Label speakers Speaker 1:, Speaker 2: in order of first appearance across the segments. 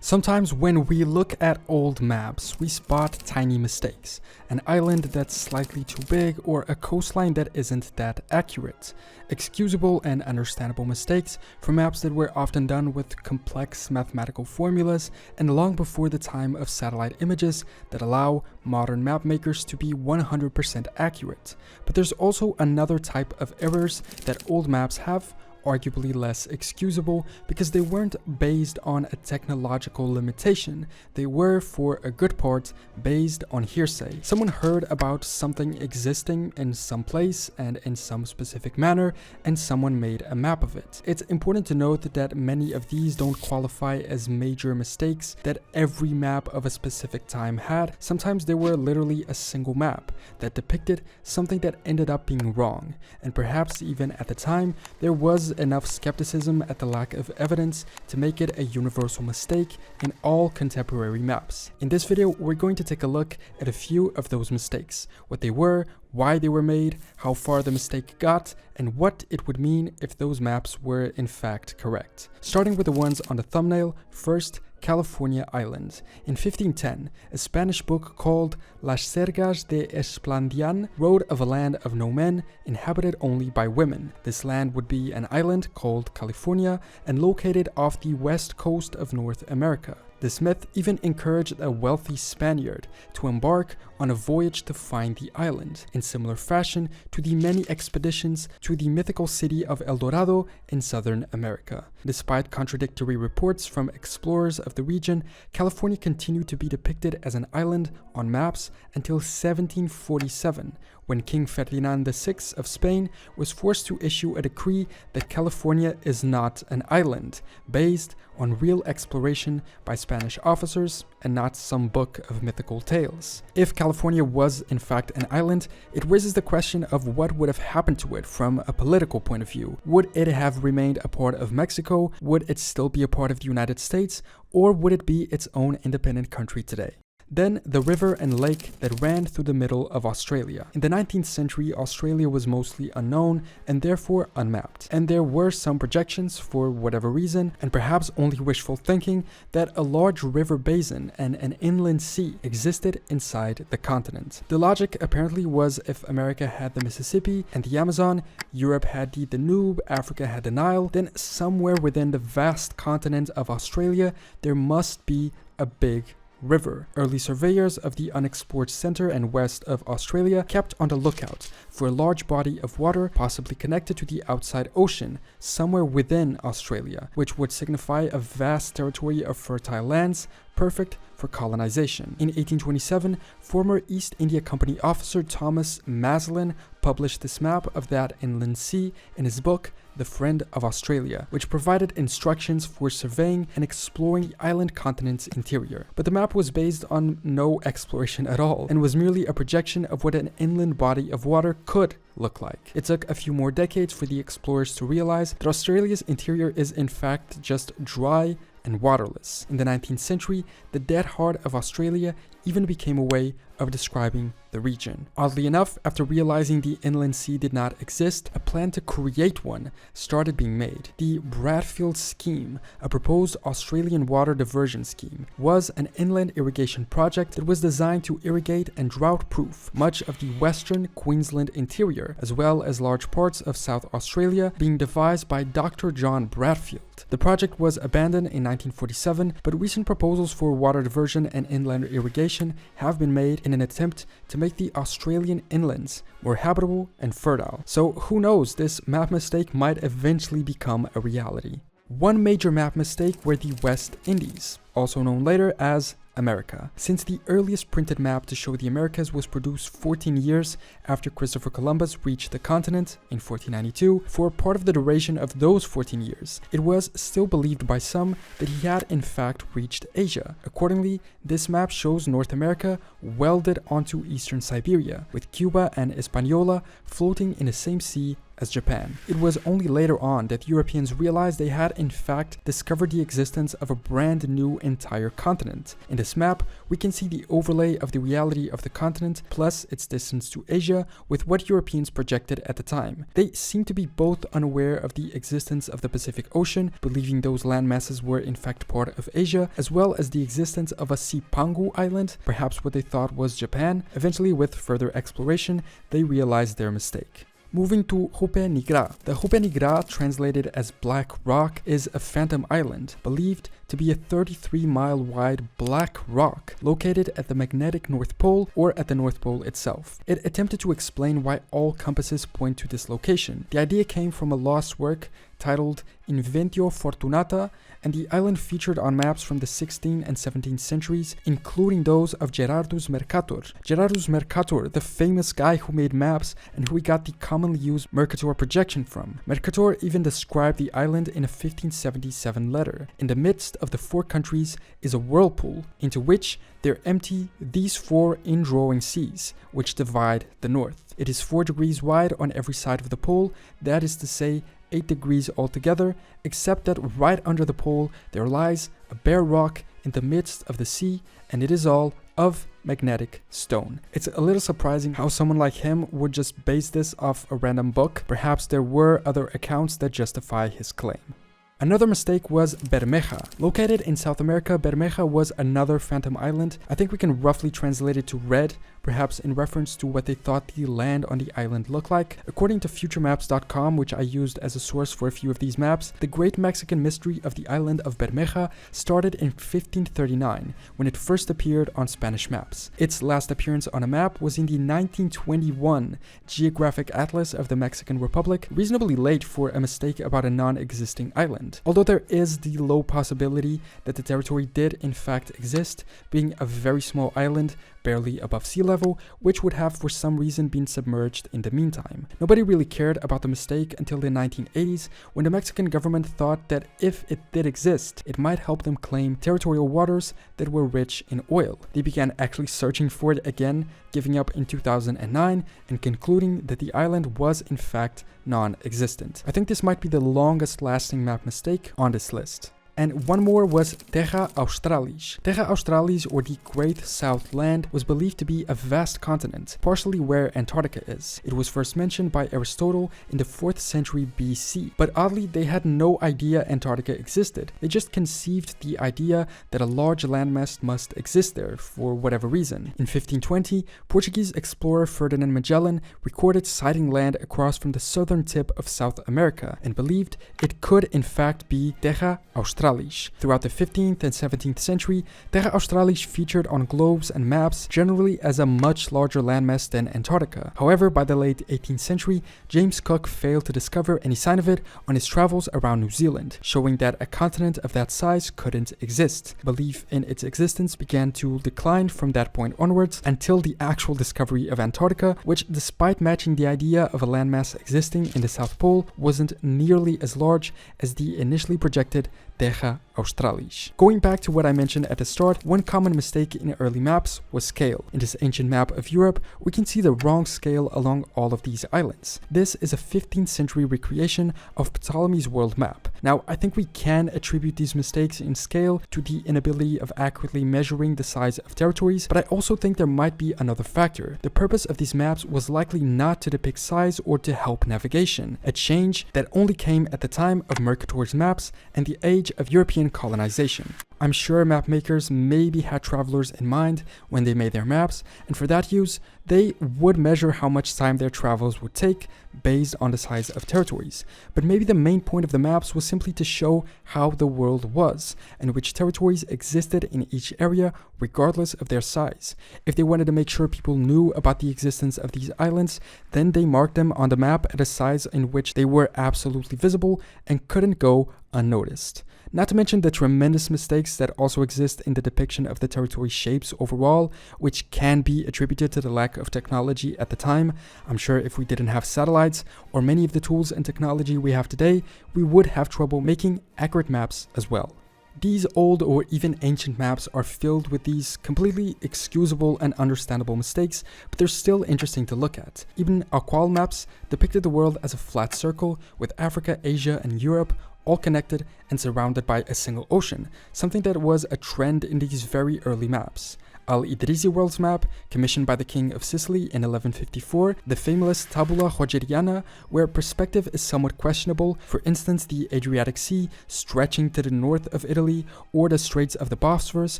Speaker 1: Sometimes when we look at old maps, we spot tiny mistakes, an island that's slightly too big or a coastline that isn't that accurate. Excusable and understandable mistakes for maps that were often done with complex mathematical formulas and long before the time of satellite images that allow modern map makers to be 100% accurate. But there's also another type of errors that old maps have, arguably less excusable because they weren't based on a technological limitation. They were, for a good part, based on hearsay. Someone heard about something existing in some place and in some specific manner, and someone made a map of it. It's important to note that many of these don't qualify as major mistakes that every map of a specific time had. Sometimes they were literally a single map that depicted something that ended up being wrong, and perhaps even at the time there was enough skepticism at the lack of evidence to make it a universal mistake in all contemporary maps. In this video, we're going to take a look at a few of those mistakes, what they were, why they were made, how far the mistake got, and what it would mean if those maps were in fact correct. Starting with the ones on the thumbnail, first, California Island. In 1510, a Spanish book called Las Sergas de Esplandian wrote of a land of no men, inhabited only by women. This land would be an island called California and located off the west coast of North America. This myth even encouraged a wealthy Spaniard to embark on a voyage to find the island, in similar fashion to the many expeditions to the mythical city of El Dorado in Southern America. Despite contradictory reports from explorers of the region, California continued to be depicted as an island on maps until 1747, when King Ferdinand VI of Spain was forced to issue a decree that California is not an island, based on real exploration by Spanish officers and not some book of mythical tales. If California was in fact an island, it raises the question of what would have happened to it from a political point of view. Would it have remained a part of Mexico? Would it still be a part of the United States? Or would it be its own independent country today? Then the river and lake that ran through the middle of Australia. In the 19th century, Australia was mostly unknown and therefore unmapped. And there were some projections, for whatever reason, and perhaps only wishful thinking, that a large river basin and an inland sea existed inside the continent. The logic apparently was if America had the Mississippi and the Amazon, Europe had the Danube, Africa had the Nile, then somewhere within the vast continent of Australia, there must be a big river. Early surveyors of the unexplored center and west of Australia kept on the lookout for a large body of water possibly connected to the outside ocean somewhere within Australia, which would signify a vast territory of fertile lands perfect for colonization. In 1827, former East India Company officer Thomas Maslin published this map of that inland sea in his book The Friend of Australia, which provided instructions for surveying and exploring the island continent's interior. But the map was based on no exploration at all and was merely a projection of what an inland body of water could look like. It took a few more decades for the explorers to realize that Australia's interior is in fact just dry and waterless. In the 19th century, the dead heart of Australia even became a way of describing the region. Oddly enough, after realizing the inland sea did not exist, a plan to create one started being made. The Bradfield Scheme, a proposed Australian water diversion scheme, was an inland irrigation project that was designed to irrigate and drought-proof much of the western Queensland interior, as well as large parts of South Australia, being devised by Dr. John Bradfield. The project was abandoned in 1947, but recent proposals for water diversion and inland irrigation have been made in an attempt to make the Australian inlands more habitable and fertile. So who knows, this map mistake might eventually become a reality. One major map mistake were the West Indies, also known later as America. Since the earliest printed map to show the Americas was produced 14 years after Christopher Columbus reached the continent in 1492, for part of the duration of those 14 years, it was still believed by some that he had in fact reached Asia. Accordingly, this map shows North America welded onto eastern Siberia, with Cuba and Hispaniola floating in the same sea as Japan. It was only later on that Europeans realized they had in fact discovered the existence of a brand new entire continent. In this map, we can see the overlay of the reality of the continent plus its distance to Asia with what Europeans projected at the time. They seem to be both unaware of the existence of the Pacific Ocean, believing those landmasses were in fact part of Asia, as well as the existence of a Sipangu island, perhaps what they thought was Japan. Eventually, with further exploration, they realized their mistake. Moving to Hope Nigra. The Hope Nigra, translated as Black Rock, is a phantom island, believed to be a 33-mile wide black rock located at the magnetic North Pole or at the North Pole itself. It attempted to explain why all compasses point to this location. The idea came from a lost work titled Inventio Fortunata, and the island featured on maps from the 16th and 17th centuries, including those of Gerardus Mercator. Gerardus Mercator, the famous guy who made maps and who we got the commonly used Mercator projection from. Mercator even described the island in a 1577 letter. In the midst of the four countries is a whirlpool, into which there empty these four indrawing seas, which divide the north. It is 4 degrees wide on every side of the pole, that is to say 8 degrees altogether, except that right under the pole there lies a bare rock in the midst of the sea, and it is all of magnetic stone. It's a little surprising how someone like him would just base this off a random book. Perhaps there were other accounts that justify his claim. Another mistake was Bermeja. Located in South America, Bermeja was another phantom island. I think we can roughly translate it to red, perhaps in reference to what they thought the land on the island looked like. According to futuremaps.com, which I used as a source for a few of these maps, the great Mexican mystery of the island of Bermeja started in 1539, when it first appeared on Spanish maps. Its last appearance on a map was in the 1921 Geographic Atlas of the Mexican Republic, reasonably late for a mistake about a non-existing island. Although there is the low possibility that the territory did in fact exist, being a very small island barely above sea level, which would have for some reason been submerged in the meantime. Nobody really cared about the mistake until the 1980s, when the Mexican government thought that if it did exist, it might help them claim territorial waters that were rich in oil. They began actually searching for it again, giving up in 2009 and concluding that the island was in fact non-existent. I think this might be the longest lasting map mistake on this list. And one more was Terra Australis. Terra Australis, or the Great South Land, was believed to be a vast continent, partially where Antarctica is. It was first mentioned by Aristotle in the 4th century BC, but oddly they had no idea Antarctica existed. They just conceived the idea that a large landmass must exist there for whatever reason. In 1520, Portuguese explorer Ferdinand Magellan recorded sighting land across from the southern tip of South America and believed it could in fact be Terra Australis. Throughout the 15th and 17th century, Terra Australis featured on globes and maps generally as a much larger landmass than Antarctica. However, by the late 18th century, James Cook failed to discover any sign of it on his travels around New Zealand, showing that a continent of that size couldn't exist. Belief in its existence began to decline from that point onwards until the actual discovery of Antarctica, which, despite matching the idea of a landmass existing in the South Pole, wasn't nearly as large as the initially projected Terra Australis. Going back to what I mentioned at the start, one common mistake in early maps was scale. In this ancient map of Europe, we can see the wrong scale along all of these islands. This is a 15th century recreation of Ptolemy's world map. Now, I think we can attribute these mistakes in scale to the inability of accurately measuring the size of territories, but I also think there might be another factor. The purpose of these maps was likely not to depict size or to help navigation, a change that only came at the time of Mercator's maps and the age of European colonization. I'm sure map makers maybe had travelers in mind when they made their maps, and for that use, they would measure how much time their travels would take based on the size of territories. But maybe the main point of the maps was simply to show how the world was, and which territories existed in each area regardless of their size. If they wanted to make sure people knew about the existence of these islands, then they marked them on the map at a size in which they were absolutely visible and couldn't go unnoticed. Not to mention the tremendous mistakes that also exist in the depiction of the territory shapes overall, which can be attributed to the lack of technology at the time. I'm sure if we didn't have satellites or many of the tools and technology we have today, we would have trouble making accurate maps as well. These old or even ancient maps are filled with these completely excusable and understandable mistakes, but they're still interesting to look at. Even Aqual maps depicted the world as a flat circle with Africa, Asia, and Europe all connected and surrounded by a single ocean, something that was a trend in these very early maps. Al-Idrisi World's map, commissioned by the King of Sicily in 1154, the famous Tabula Hojeriana, where perspective is somewhat questionable, for instance the Adriatic Sea stretching to the north of Italy, or the Straits of the Bosphorus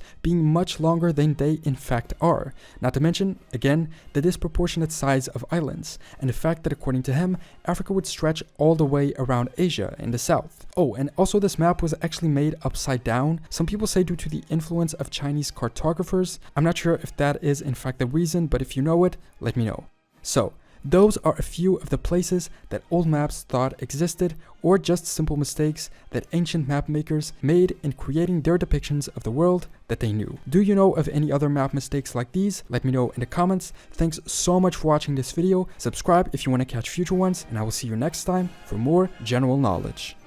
Speaker 1: being much longer than they in fact are, not to mention, again, the disproportionate size of islands, and the fact that according to him, Africa would stretch all the way around Asia in the south. Oh, and also this map was actually made upside down, some people say due to the influence of Chinese cartographers. I'm not sure if that is in fact the reason, but if you know it, let me know. So, those are a few of the places that old maps thought existed, or just simple mistakes that ancient map makers made in creating their depictions of the world that they knew. Do you know of any other map mistakes like these? Let me know in the comments. Thanks so much for watching this video. Subscribe if you want to catch future ones, and I will see you next time for more general knowledge.